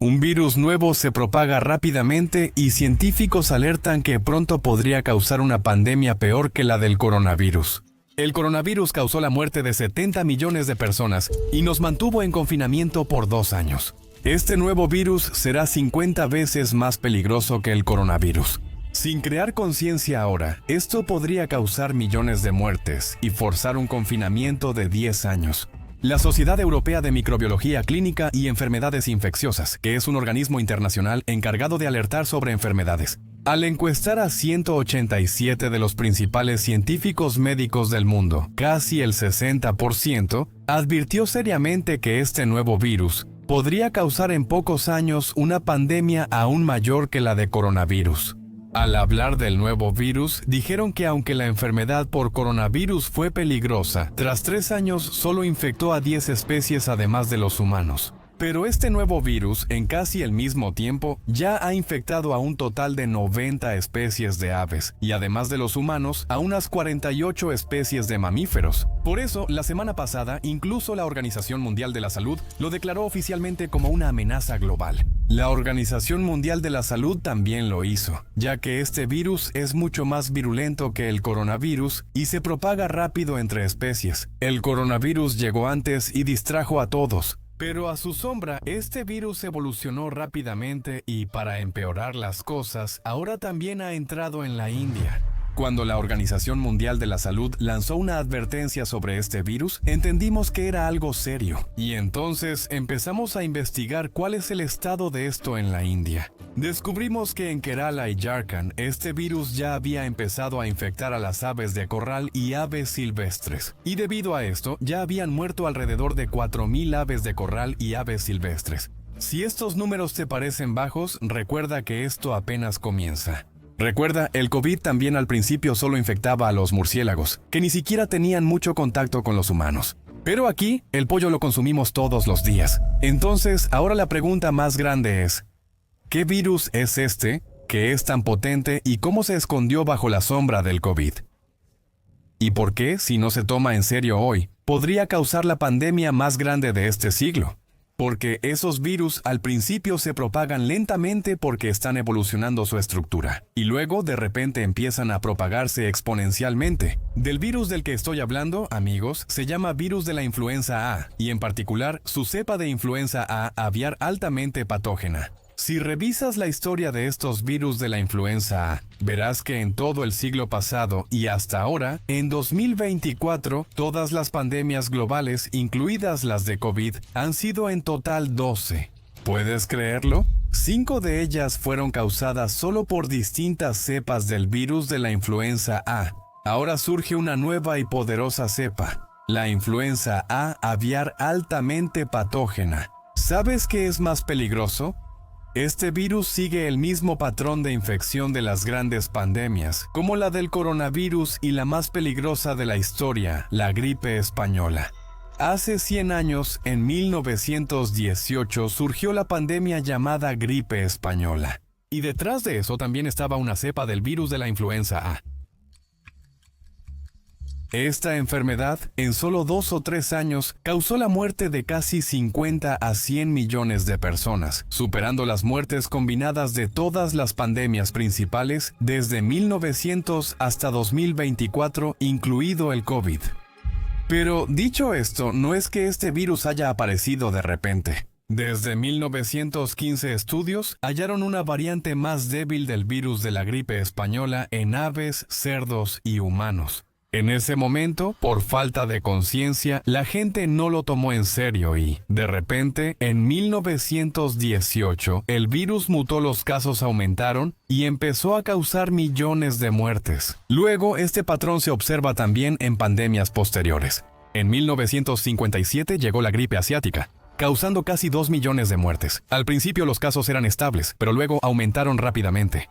Un virus nuevo se propaga rápidamente y científicos alertan que pronto podría causar una pandemia peor que la del coronavirus. El coronavirus causó la muerte de 70 millones de personas y nos mantuvo en confinamiento por 2 años. Este nuevo virus será 50 veces más peligroso que el coronavirus. Sin crear conciencia ahora, esto podría causar millones de muertes y forzar un confinamiento de 10 años. La Sociedad Europea de Microbiología Clínica y Enfermedades Infecciosas, que es un organismo internacional encargado de alertar sobre enfermedades, al encuestar a 187 de los principales científicos médicos del mundo, casi el 60%, advirtió seriamente que este nuevo virus podría causar en pocos años una pandemia aún mayor que la de coronavirus. Al hablar del nuevo virus, dijeron que aunque la enfermedad por coronavirus fue peligrosa, tras 3 años solo infectó a 10 especies además de los humanos. Pero este nuevo virus, en casi el mismo tiempo, ya ha infectado a un total de 90 especies de aves, y además de los humanos, a unas 48 especies de mamíferos. Por eso, la semana pasada, incluso la Organización Mundial de la Salud lo declaró oficialmente como una amenaza global. La Organización Mundial de la Salud también lo hizo, ya que este virus es mucho más virulento que el coronavirus y se propaga rápido entre especies. El coronavirus llegó antes y distrajo a todos. Pero a su sombra, este virus evolucionó rápidamente y, para empeorar las cosas, ahora también ha entrado en la India. Cuando la Organización Mundial de la Salud lanzó una advertencia sobre este virus, entendimos que era algo serio. Y entonces empezamos a investigar cuál es el estado de esto en la India. Descubrimos que en Kerala y Jharkhand, este virus ya había empezado a infectar a las aves de corral y aves silvestres. Y debido a esto, ya habían muerto alrededor de 4,000 aves de corral y aves silvestres. Si estos números te parecen bajos, recuerda que esto apenas comienza. Recuerda, el COVID también al principio solo infectaba a los murciélagos, que ni siquiera tenían mucho contacto con los humanos. Pero aquí, el pollo lo consumimos todos los días. Entonces, ahora la pregunta más grande es: ¿qué virus es este, que es tan potente y cómo se escondió bajo la sombra del COVID? ¿Y por qué, si no se toma en serio hoy, podría causar la pandemia más grande de este siglo? Porque esos virus al principio se propagan lentamente porque están evolucionando su estructura, y luego de repente empiezan a propagarse exponencialmente. Del virus del que estoy hablando, amigos, se llama virus de la influenza A, y en particular su cepa de influenza A aviar altamente patógena. Si revisas la historia de estos virus de la influenza A, verás que en todo el siglo pasado y hasta ahora, en 2024, todas las pandemias globales, incluidas las de COVID, han sido en total 12. ¿Puedes creerlo? 5 de ellas fueron causadas solo por distintas cepas del virus de la influenza A. Ahora surge una nueva y poderosa cepa, la influenza A aviar altamente patógena. ¿Sabes qué es más peligroso? Este virus sigue el mismo patrón de infección de las grandes pandemias, como la del coronavirus y la más peligrosa de la historia, la gripe española. Hace 100 años, en 1918, surgió la pandemia llamada gripe española. Y detrás de eso también estaba una cepa del virus de la influenza A. Esta enfermedad, en solo 2 o 3 años, causó la muerte de casi 50 a 100 millones de personas, superando las muertes combinadas de todas las pandemias principales desde 1900 hasta 2024, incluido el COVID. Pero dicho esto, no es que este virus haya aparecido de repente. Desde 1915 estudios hallaron una variante más débil del virus de la gripe española en aves, cerdos y humanos. En ese momento, por falta de conciencia, la gente no lo tomó en serio y, de repente, en 1918, el virus mutó, los casos aumentaron y empezó a causar millones de muertes. Luego, este patrón se observa también en pandemias posteriores. En 1957 llegó la gripe asiática, causando casi 2 millones de muertes. Al principio los casos eran estables, pero luego aumentaron rápidamente.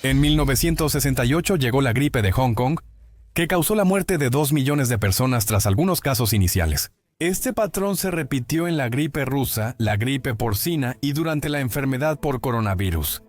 En 1968 llegó la gripe de Hong Kong, que causó la muerte de 2 millones de personas tras algunos casos iniciales. Este patrón se repitió en la gripe rusa, la gripe porcina y durante la enfermedad por coronavirus.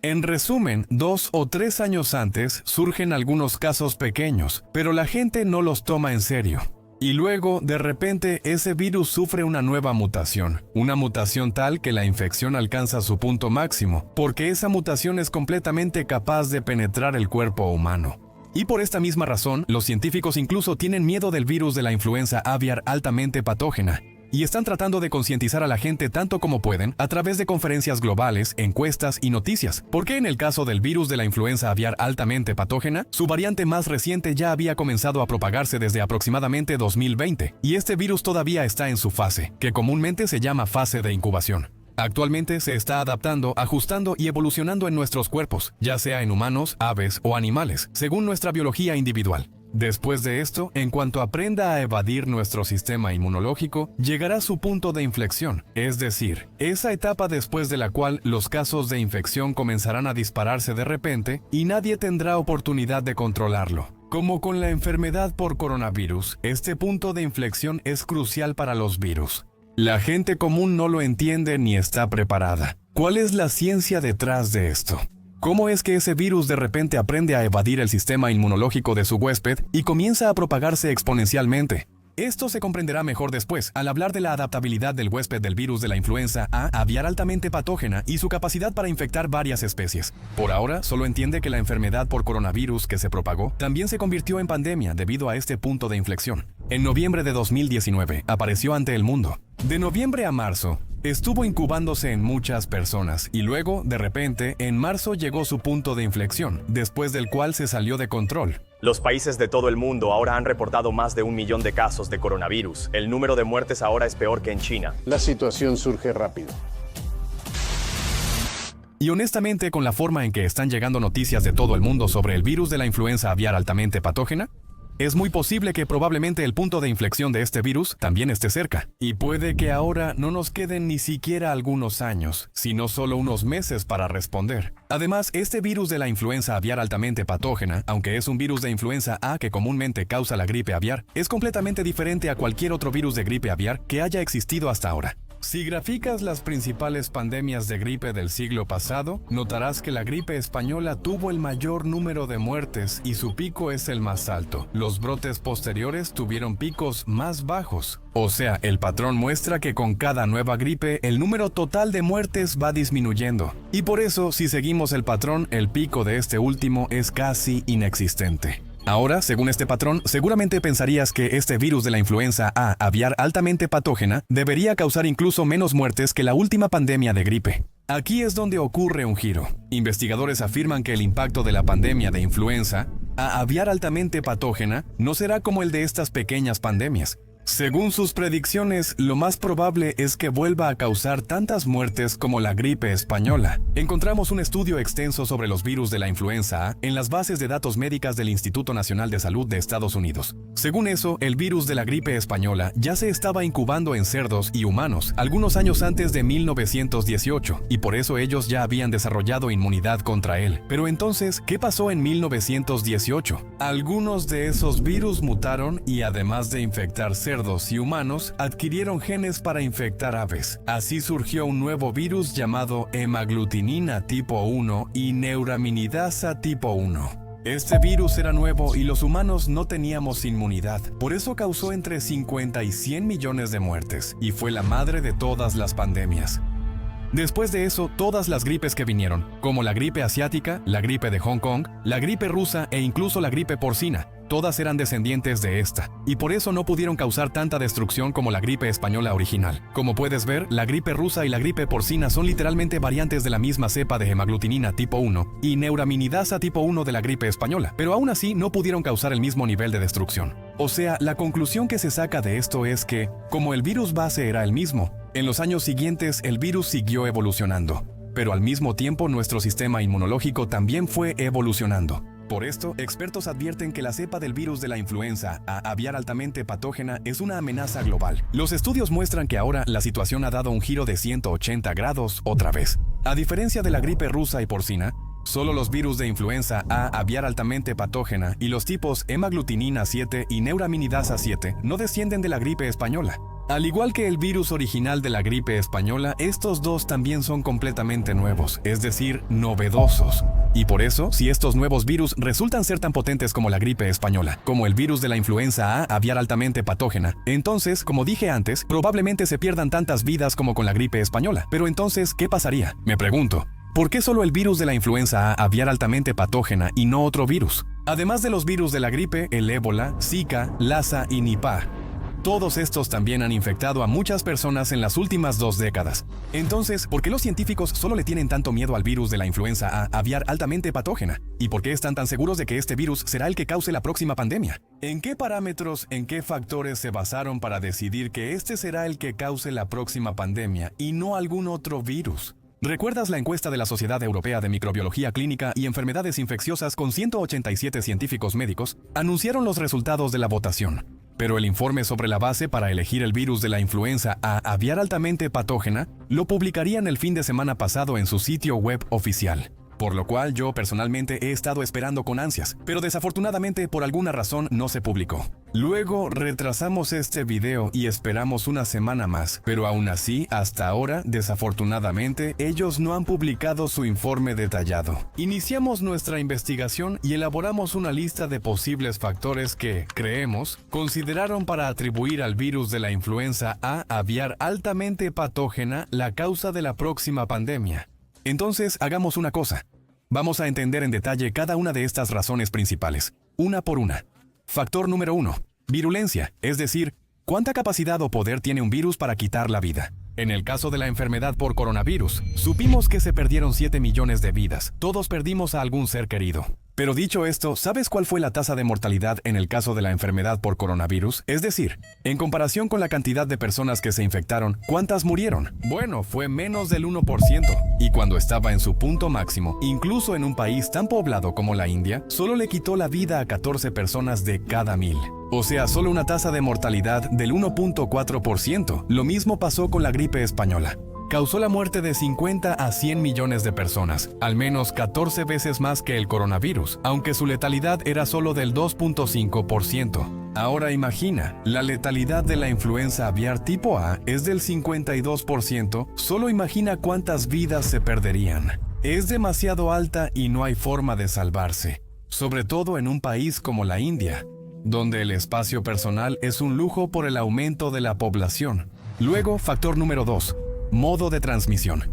En resumen, 2 o 3 años antes surgen algunos casos pequeños, pero la gente no los toma en serio. Y luego, de repente, ese virus sufre una nueva mutación. Una mutación tal que la infección alcanza su punto máximo, porque esa mutación es completamente capaz de penetrar el cuerpo humano. Y por esta misma razón, los científicos incluso tienen miedo del virus de la influenza aviar altamente patógena. Y están tratando de concientizar a la gente tanto como pueden a través de conferencias globales, encuestas y noticias. Porque en el caso del virus de la influenza aviar altamente patógena, su variante más reciente ya había comenzado a propagarse desde aproximadamente 2020, y este virus todavía está en su fase, que comúnmente se llama fase de incubación. Actualmente se está adaptando, ajustando y evolucionando en nuestros cuerpos, ya sea en humanos, aves o animales, según nuestra biología individual. Después de esto, en cuanto aprenda a evadir nuestro sistema inmunológico, llegará su punto de inflexión, es decir, esa etapa después de la cual los casos de infección comenzarán a dispararse de repente y nadie tendrá oportunidad de controlarlo. Como con la enfermedad por coronavirus, este punto de inflexión es crucial para los virus. La gente común no lo entiende ni está preparada. ¿Cuál es la ciencia detrás de esto? ¿Cómo es que ese virus de repente aprende a evadir el sistema inmunológico de su huésped y comienza a propagarse exponencialmente? Esto se comprenderá mejor después, al hablar de la adaptabilidad del huésped del virus de la influenza A aviar altamente patógena y su capacidad para infectar varias especies. Por ahora, solo entiende que la enfermedad por coronavirus que se propagó también se convirtió en pandemia debido a este punto de inflexión. En noviembre de 2019, apareció ante el mundo. De noviembre a marzo, estuvo incubándose en muchas personas y luego, de repente, en marzo llegó su punto de inflexión, después del cual se salió de control. Los países de todo el mundo ahora han reportado más de 1 millón de casos de coronavirus. El número de muertes ahora es peor que en China. La situación surge rápido. Y honestamente, con la forma en que están llegando noticias de todo el mundo sobre el virus de la influenza aviar altamente patógena, es muy posible que probablemente el punto de inflexión de este virus también esté cerca. Y puede que ahora no nos queden ni siquiera algunos años, sino solo unos meses para responder. Además, este virus de la influenza aviar altamente patógena, aunque es un virus de influenza A que comúnmente causa la gripe aviar, es completamente diferente a cualquier otro virus de gripe aviar que haya existido hasta ahora. Si graficas las principales pandemias de gripe del siglo pasado, notarás que la gripe española tuvo el mayor número de muertes y su pico es el más alto. Los brotes posteriores tuvieron picos más bajos. O sea, el patrón muestra que con cada nueva gripe, el número total de muertes va disminuyendo. Y por eso, si seguimos el patrón, el pico de este último es casi inexistente. Ahora, según este patrón, seguramente pensarías que este virus de la influenza A aviar altamente patógena debería causar incluso menos muertes que la última pandemia de gripe. Aquí es donde ocurre un giro. Investigadores afirman que el impacto de la pandemia de influenza A aviar altamente patógena no será como el de estas pequeñas pandemias. Según sus predicciones, lo más probable es que vuelva a causar tantas muertes como la gripe española. Encontramos un estudio extenso sobre los virus de la influenza A en las bases de datos médicas del Instituto Nacional de Salud de Estados Unidos. Según eso, el virus de la gripe española ya se estaba incubando en cerdos y humanos algunos años antes de 1918, y por eso ellos ya habían desarrollado inmunidad contra él. Pero entonces, ¿qué pasó en 1918? Algunos de esos virus mutaron y además de infectar cerdos y humanos, adquirieron genes para infectar aves. Así surgió un nuevo virus llamado hemaglutinina tipo 1 y neuraminidasa tipo 1. Este virus era nuevo y los humanos no teníamos inmunidad. Por eso causó entre 50 y 100 millones de muertes y fue la madre de todas las pandemias. Después de eso, todas las gripes que vinieron, como la gripe asiática, la gripe de Hong Kong, la gripe rusa e incluso la gripe porcina, todas eran descendientes de esta, y por eso no pudieron causar tanta destrucción como la gripe española original. Como puedes ver, la gripe rusa y la gripe porcina son literalmente variantes de la misma cepa de hemaglutinina tipo 1 y neuraminidasa tipo 1 de la gripe española, pero aún así no pudieron causar el mismo nivel de destrucción. O sea, la conclusión que se saca de esto es que, como el virus base era el mismo, en los años siguientes el virus siguió evolucionando, pero al mismo tiempo nuestro sistema inmunológico también fue evolucionando. Por esto, expertos advierten que la cepa del virus de la influenza A aviar altamente patógena es una amenaza global. Los estudios muestran que ahora la situación ha dado un giro de 180 grados otra vez. A diferencia de la gripe rusa y porcina, solo los virus de influenza A aviar altamente patógena y los tipos hemaglutinina 7 y neuraminidasa 7 no descienden de la gripe española. Al igual que el virus original de la gripe española, estos dos también son completamente nuevos, es decir, novedosos. Y por eso, si estos nuevos virus resultan ser tan potentes como la gripe española, como el virus de la influenza A aviar altamente patógena, entonces, como dije antes, probablemente se pierdan tantas vidas como con la gripe española. Pero entonces, ¿qué pasaría? Me pregunto. ¿Por qué solo el virus de la influenza A aviar altamente patógena y no otro virus? Además de los virus de la gripe, el ébola, Zika, Lassa y Nipah. Todos estos también han infectado a muchas personas en las últimas 2 décadas. Entonces, ¿por qué los científicos solo le tienen tanto miedo al virus de la influenza A aviar altamente patógena? ¿Y por qué están tan seguros de que este virus será el que cause la próxima pandemia? ¿En qué parámetros, en qué factores se basaron para decidir que este será el que cause la próxima pandemia y no algún otro virus? ¿Recuerdas la encuesta de la Sociedad Europea de Microbiología Clínica y Enfermedades Infecciosas con 187 científicos médicos? Anunciaron los resultados de la votación. Pero el informe sobre la base para elegir el virus de la influenza A aviar altamente patógena lo publicarían el fin de semana pasado en su sitio web oficial. Por lo cual yo personalmente he estado esperando con ansias, pero desafortunadamente por alguna razón no se publicó. Luego retrasamos este video y esperamos una semana más, pero aún así, hasta ahora, desafortunadamente, ellos no han publicado su informe detallado. Iniciamos nuestra investigación y elaboramos una lista de posibles factores que, creemos, consideraron para atribuir al virus de la influenza A aviar altamente patógena la causa de la próxima pandemia. Entonces, hagamos una cosa. Vamos a entender en detalle cada una de estas razones principales, una por una. Factor número 1. Virulencia, es decir, ¿cuánta capacidad o poder tiene un virus para quitar la vida? En el caso de la enfermedad por coronavirus, supimos que se perdieron 7 millones de vidas. Todos perdimos a algún ser querido. Pero dicho esto, ¿sabes cuál fue la tasa de mortalidad en el caso de la enfermedad por coronavirus? Es decir, en comparación con la cantidad de personas que se infectaron, ¿cuántas murieron? Bueno, fue menos del 1%. Y cuando estaba en su punto máximo, incluso en un país tan poblado como la India, solo le quitó la vida a 14 personas de cada 1000. O sea, solo una tasa de mortalidad del 1.4%. Lo mismo pasó con la gripe española. Causó la muerte de 50 a 100 millones de personas, al menos 14 veces más que el coronavirus, aunque su letalidad era solo del 2.5%. Ahora imagina, la letalidad de la influenza aviar tipo A es del 52%, solo imagina cuántas vidas se perderían. Es demasiado alta y no hay forma de salvarse, sobre todo en un país como la India, donde el espacio personal es un lujo por el aumento de la población. Luego, factor número 2. Modo de transmisión.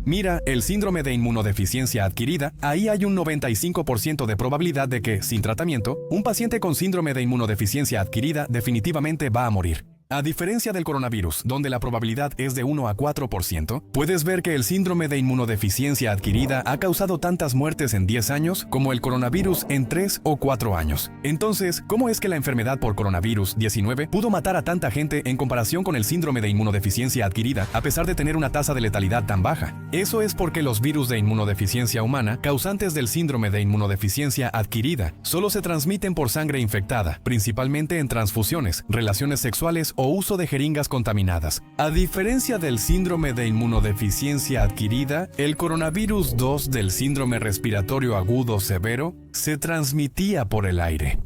Mira, el síndrome de inmunodeficiencia adquirida, ahí hay un 95% de probabilidad de que, sin tratamiento, un paciente con síndrome de inmunodeficiencia adquirida definitivamente va a morir. A diferencia del coronavirus, donde la probabilidad es de 1 a 4%, puedes ver que el síndrome de inmunodeficiencia adquirida ha causado tantas muertes en 10 años como el coronavirus en 3 o 4 años. Entonces, ¿cómo es que la enfermedad por coronavirus 19 pudo matar a tanta gente en comparación con el síndrome de inmunodeficiencia adquirida, a pesar de tener una tasa de letalidad tan baja? Eso es porque los virus de inmunodeficiencia humana, causantes del síndrome de inmunodeficiencia adquirida, solo se transmiten por sangre infectada, principalmente en transfusiones, relaciones sexuales o uso de jeringas contaminadas. A diferencia del síndrome de inmunodeficiencia adquirida, el coronavirus 2 del síndrome respiratorio agudo severo se transmitía por el aire.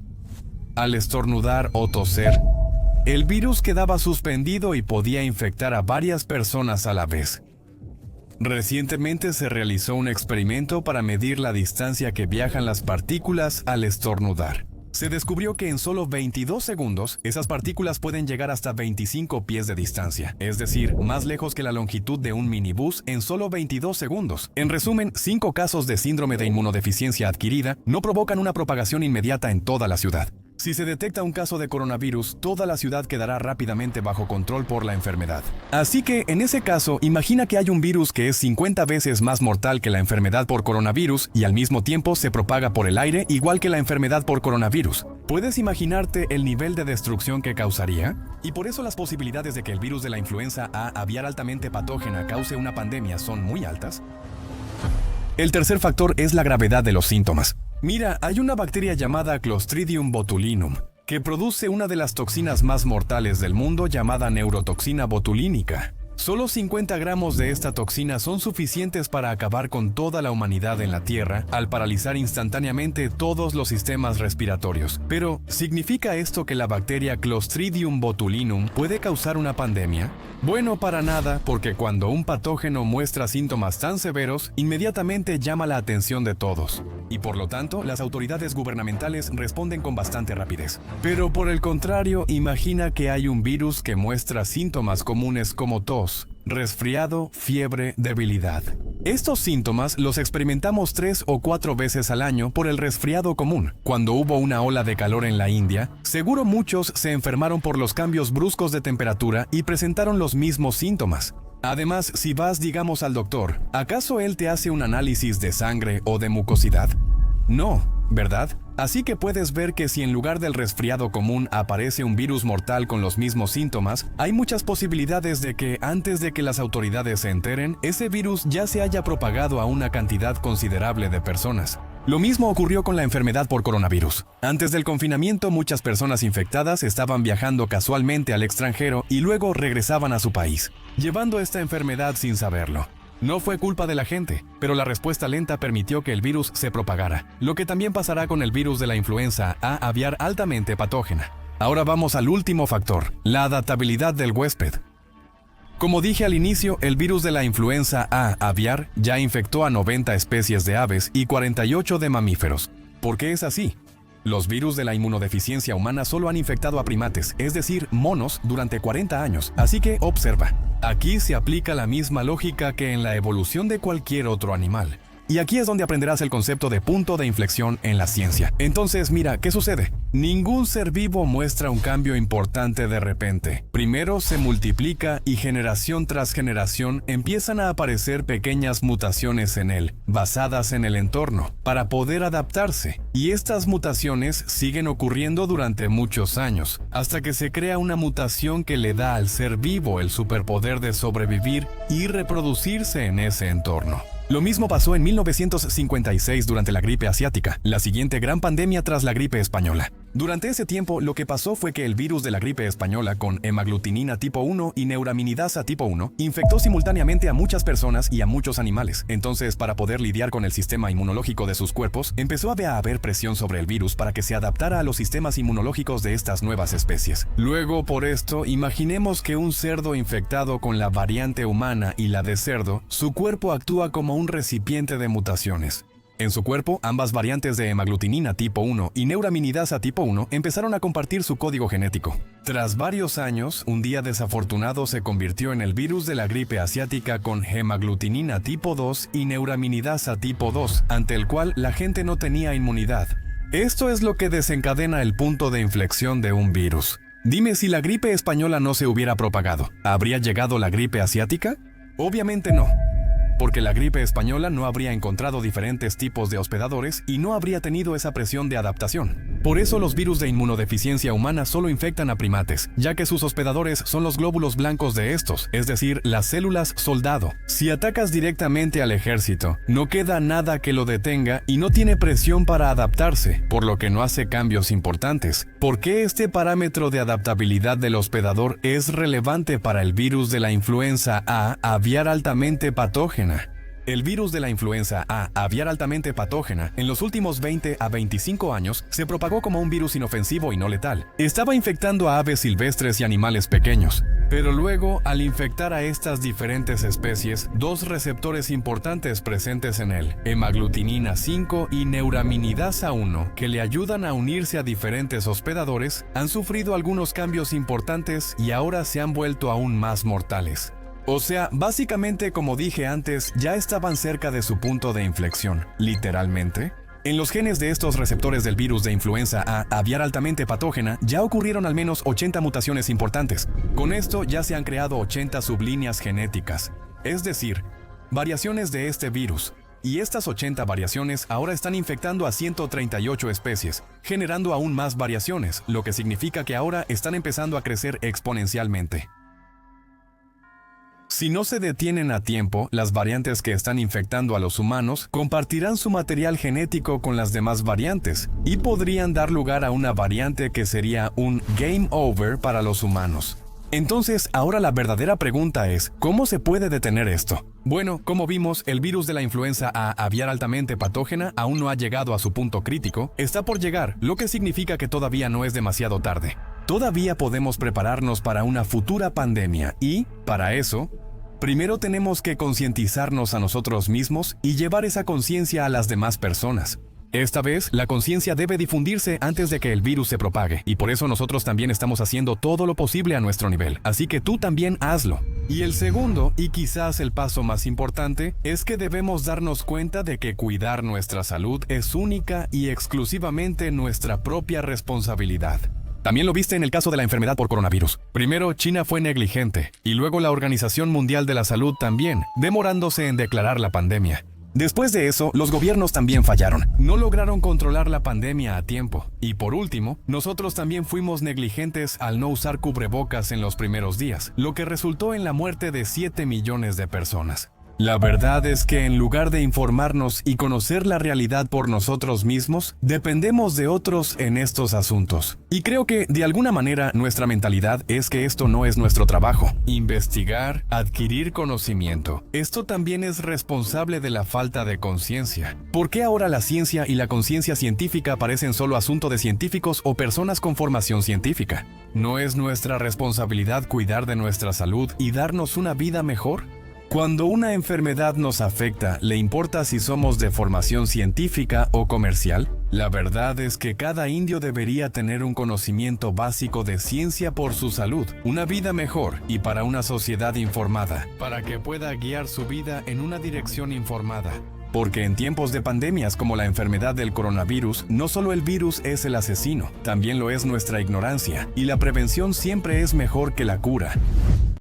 Al estornudar o toser, el virus quedaba suspendido y podía infectar a varias personas a la vez. Recientemente se realizó un experimento para medir la distancia que viajan las partículas al estornudar. Se descubrió que en solo 22 segundos, esas partículas pueden llegar hasta 25 pies de distancia, es decir, más lejos que la longitud de un minibús en solo 22 segundos. En resumen, 5 casos de síndrome de inmunodeficiencia adquirida no provocan una propagación inmediata en toda la ciudad. Si se detecta un caso de coronavirus, toda la ciudad quedará rápidamente bajo control por la enfermedad. Así que, en ese caso, imagina que hay un virus que es 50 veces más mortal que la enfermedad por coronavirus y al mismo tiempo se propaga por el aire igual que la enfermedad por coronavirus. ¿Puedes imaginarte el nivel de destrucción que causaría? Y por eso las posibilidades de que el virus de la influenza A aviar altamente patógena cause una pandemia son muy altas. El tercer factor es la gravedad de los síntomas. Mira, hay una bacteria llamada Clostridium botulinum, que produce una de las toxinas más mortales del mundo llamada neurotoxina botulínica. Solo 50 gramos de esta toxina son suficientes para acabar con toda la humanidad en la Tierra al paralizar instantáneamente todos los sistemas respiratorios. Pero, ¿significa esto que la bacteria Clostridium botulinum puede causar una pandemia? Bueno, para nada, porque cuando un patógeno muestra síntomas tan severos, inmediatamente llama la atención de todos. Y por lo tanto, las autoridades gubernamentales responden con bastante rapidez. Pero por el contrario, imagina que hay un virus que muestra síntomas comunes como tos, resfriado, fiebre, debilidad. Estos síntomas los experimentamos 3 o 4 veces al año por el resfriado común. Cuando hubo una ola de calor en la India, seguro muchos se enfermaron por los cambios bruscos de temperatura y presentaron los mismos síntomas. Además, si vas, digamos, al doctor, ¿acaso él te hace un análisis de sangre o de mucosidad? No, ¿verdad? Así que puedes ver que si en lugar del resfriado común aparece un virus mortal con los mismos síntomas, hay muchas posibilidades de que antes de que las autoridades se enteren, ese virus ya se haya propagado a una cantidad considerable de personas. Lo mismo ocurrió con la enfermedad por coronavirus. Antes del confinamiento, muchas personas infectadas estaban viajando casualmente al extranjero y luego regresaban a su país, llevando esta enfermedad sin saberlo. No fue culpa de la gente, pero la respuesta lenta permitió que el virus se propagara, lo que también pasará con el virus de la influenza A aviar altamente patógena. Ahora vamos al último factor, la adaptabilidad del huésped. Como dije al inicio, el virus de la influenza A aviar ya infectó a 90 especies de aves y 48 de mamíferos. ¿Por qué es así? Los virus de la inmunodeficiencia humana solo han infectado a primates, es decir, monos, durante 40 años, así que observa. Aquí se aplica la misma lógica que en la evolución de cualquier otro animal. Y aquí es donde aprenderás el concepto de punto de inflexión en la ciencia. Entonces, mira, ¿qué sucede? Ningún ser vivo muestra un cambio importante de repente. Primero se multiplica y generación tras generación empiezan a aparecer pequeñas mutaciones en él, basadas en el entorno, para poder adaptarse. Y estas mutaciones siguen ocurriendo durante muchos años, hasta que se crea una mutación que le da al ser vivo el superpoder de sobrevivir y reproducirse en ese entorno. Lo mismo pasó en 1956 durante la gripe asiática, la siguiente gran pandemia tras la gripe española. Durante ese tiempo, lo que pasó fue que el virus de la gripe española con hemaglutinina tipo 1 y neuraminidasa tipo 1 infectó simultáneamente a muchas personas y a muchos animales. Entonces, para poder lidiar con el sistema inmunológico de sus cuerpos, empezó a haber presión sobre el virus para que se adaptara a los sistemas inmunológicos de estas nuevas especies. Luego, por esto, imaginemos que un cerdo infectado con la variante humana y la de cerdo, su cuerpo actúa como un recipiente de mutaciones. En su cuerpo, ambas variantes de hemaglutinina tipo 1 y neuraminidasa tipo 1 empezaron a compartir su código genético. Tras varios años, un día desafortunado se convirtió en el virus de la gripe asiática con hemaglutinina tipo 2 y neuraminidasa tipo 2, ante el cual la gente no tenía inmunidad. Esto es lo que desencadena el punto de inflexión de un virus. Dime, si la gripe española no se hubiera propagado, ¿habría llegado la gripe asiática? Obviamente no. Porque la gripe española no habría encontrado diferentes tipos de hospedadores y no habría tenido esa presión de adaptación. Por eso los virus de inmunodeficiencia humana solo infectan a primates, ya que sus hospedadores son los glóbulos blancos de estos, es decir, las células soldado. Si atacas directamente al ejército, no queda nada que lo detenga y no tiene presión para adaptarse, por lo que no hace cambios importantes. ¿Por qué este parámetro de adaptabilidad del hospedador es relevante para el virus de la influenza A aviar altamente patógena? El virus de la influenza A aviar altamente patógena en los últimos 20 a 25 años se propagó como un virus inofensivo y no letal. Estaba infectando a aves silvestres y animales pequeños. Pero luego, al infectar a estas diferentes especies, dos receptores importantes presentes en él, hemaglutinina 5 y neuraminidasa 1, que le ayudan a unirse a diferentes hospedadores, han sufrido algunos cambios importantes y ahora se han vuelto aún más mortales. O sea, básicamente, como dije antes, ya estaban cerca de su punto de inflexión, literalmente. En los genes de estos receptores del virus de influenza A aviar altamente patógena ya ocurrieron al menos 80 mutaciones importantes. Con esto ya se han creado 80 sublíneas genéticas, es decir, variaciones de este virus. Y estas 80 variaciones ahora están infectando a 138 especies, generando aún más variaciones, lo que significa que ahora están empezando a crecer exponencialmente. Si no se detienen a tiempo, las variantes que están infectando a los humanos compartirán su material genético con las demás variantes y podrían dar lugar a una variante que sería un game over para los humanos. Entonces, ahora la verdadera pregunta es, ¿cómo se puede detener esto? Bueno, como vimos, el virus de la influenza A aviar altamente patógena aún no ha llegado a su punto crítico, está por llegar, lo que significa que todavía no es demasiado tarde. Todavía podemos prepararnos para una futura pandemia y, para eso, primero tenemos que concientizarnos a nosotros mismos y llevar esa conciencia a las demás personas. Esta vez, la conciencia debe difundirse antes de que el virus se propague, y por eso nosotros también estamos haciendo todo lo posible a nuestro nivel, así que tú también hazlo. Y el segundo, y quizás el paso más importante, es que debemos darnos cuenta de que cuidar nuestra salud es única y exclusivamente nuestra propia responsabilidad. También lo viste en el caso de la enfermedad por coronavirus. Primero, China fue negligente, y luego la Organización Mundial de la Salud también, demorándose en declarar la pandemia. Después de eso, los gobiernos también fallaron. No lograron controlar la pandemia a tiempo. Y por último, nosotros también fuimos negligentes al no usar cubrebocas en los primeros días, lo que resultó en la muerte de 7 millones de personas. La verdad es que en lugar de informarnos y conocer la realidad por nosotros mismos, dependemos de otros en estos asuntos. Y creo que, de alguna manera, nuestra mentalidad es que esto no es nuestro trabajo. Investigar, adquirir conocimiento. Esto también es responsable de la falta de conciencia. ¿Por qué ahora la ciencia y la conciencia científica parecen solo asunto de científicos o personas con formación científica? ¿No es nuestra responsabilidad cuidar de nuestra salud y darnos una vida mejor? Cuando una enfermedad nos afecta, ¿le importa si somos de formación científica o comercial? La verdad es que cada indio debería tener un conocimiento básico de ciencia por su salud, una vida mejor y para una sociedad informada, para que pueda guiar su vida en una dirección informada. Porque en tiempos de pandemias como la enfermedad del coronavirus, no solo el virus es el asesino, también lo es nuestra ignorancia, y la prevención siempre es mejor que la cura.